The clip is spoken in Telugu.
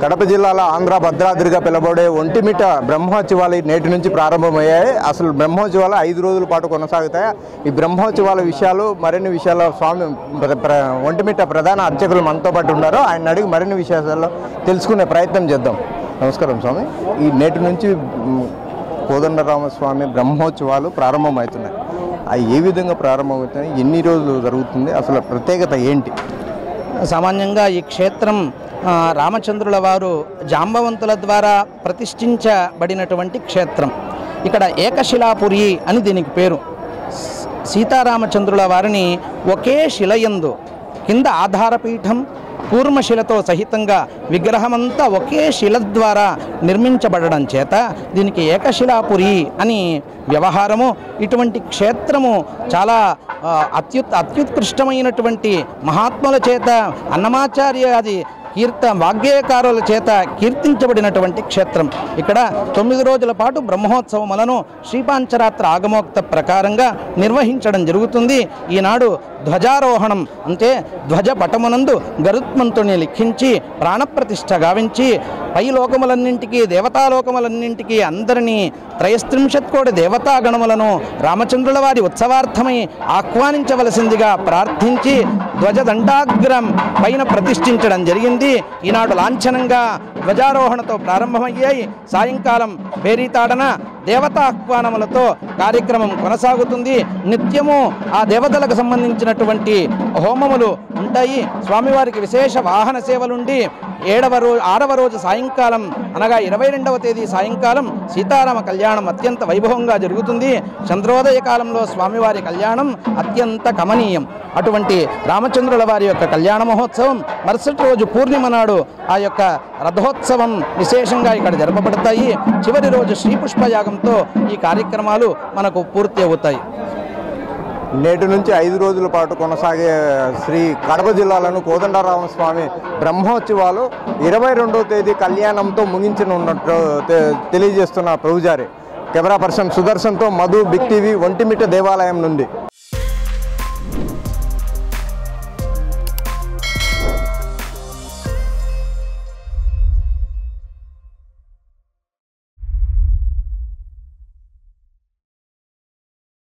కడప జిల్లాలో ఆంధ్ర భద్రాద్రిగా పిలువబడే ఒంటిమిట్ట బ్రహ్మోత్సవాలు నేటి నుంచి ప్రారంభమయ్యాయి. అసలు బ్రహ్మోత్సవాలు 5 రోజుల పాటు కొనసాగుతాయి. ఈ బ్రహ్మోత్సవాల విషయాలు మరిన్ని విషయాలు స్వామి ఒంటిమిట్ట ప్రధాన అర్చకులు మనతో పాటు ఉన్నారు. ఆయన అడిగి మరిన్ని విషయాలు తెలుసుకునే ప్రయత్నం చేద్దాం. నమస్కారం స్వామి. ఈ నేటి నుంచి కోదండరామస్వామి బ్రహ్మోత్సవాలు ప్రారంభమవుతున్నాయి. అవి ఏ విధంగా ప్రారంభమవుతున్నాయి, ఎన్ని రోజులు జరుగుతుంది, అసలు ప్రత్యేకత ఏంటి? సామాన్యంగా ఈ క్షేత్రం రామచంద్రుల వారు జాంబవంతుల ద్వారా ప్రతిష్ఠించబడినటువంటి క్షేత్రం. ఇక్కడ ఏకశిలాపురి అని దీనికి పేరు. సీతారామచంద్రుల వారిని ఒకే శిలయందు కింద ఆధారపీఠం కూర్మశిలతో సహితంగా విగ్రహమంతా ఒకే శిల ద్వారా నిర్మించబడడం చేత దీనికి ఏకశిలాపురి అని వ్యవహారము. ఇటువంటి క్షేత్రము చాలా అత్యుత్కృష్టమైనటువంటి మహాత్ముల చేత అన్నమాచార్యాది వాగ్గేయకారుల చేత కీర్తించబడినటువంటి క్షేత్రం. ఇక్కడ 9 రోజుల పాటు బ్రహ్మోత్సవములను శ్రీపాంచరాత్ర ఆగమోక్త ప్రకారంగా నిర్వహించడం జరుగుతుంది. ఈనాడు ధ్వజారోహణం అంటే ధ్వజ పటమునందు గరుత్మంతుని లిఖించి ప్రాణప్రతిష్ఠ గావించి పై లోకములన్నింటికీ దేవతాలోకములన్నింటికీ అందరినీ 33 కోటి దేవతాగణములను రామచంద్రుల వారి ఉత్సవార్థమై ఆహ్వానించవలసిందిగా ప్రార్థించి ధ్వజదండాగ్రం పైన ప్రతిష్ఠించడం జరిగింది. ఈనాడు లాంఛనంగా ధ్వజారోహణతో ప్రారంభమయ్యాయి. సాయంకాలం బేరీతాడన దేవతాహ్వానములతో కార్యక్రమం కొనసాగుతుంది. నిత్యము ఆ దేవతలకు సంబంధించినటువంటి హోమములు ఉంటాయి. స్వామివారికి విశేష వాహన సేవలుండి 6వ రోజు సాయంకాలం అనగా 22వ తేదీ సాయంకాలం సీతారామ కళ్యాణం అత్యంత వైభవంగా జరుగుతుంది. చంద్రోదయ కాలంలో స్వామివారి కళ్యాణం అత్యంత కమనీయం. అటువంటి రామచంద్రుల వారి యొక్క కళ్యాణ మహోత్సవం మరుసటి రోజు పూర్ణిమ నాడు ఆ యొక్క రథోత్సవం విశేషంగా ఇక్కడ జరపబడతాయి. చివరి రోజు శ్రీపుష్పయాగంతో ఈ కార్యక్రమాలు మనకు పూర్తి అవుతాయి. నేటి నుంచి 5 రోజుల పాటు కొనసాగే శ్రీ కడప జిల్లాలోని కోదండరామస్వామి బ్రహ్మోత్సవాలు 22వ తేదీ కళ్యాణంతో ముగించనున్నట్టు తెలియజేస్తున్న ప్రభుజారి. కెమెరా పర్సన్ సుదర్శన్తో మధు, బిగ్ టీవీ, ఒంటిమిట్ట దేవాలయం నుండి.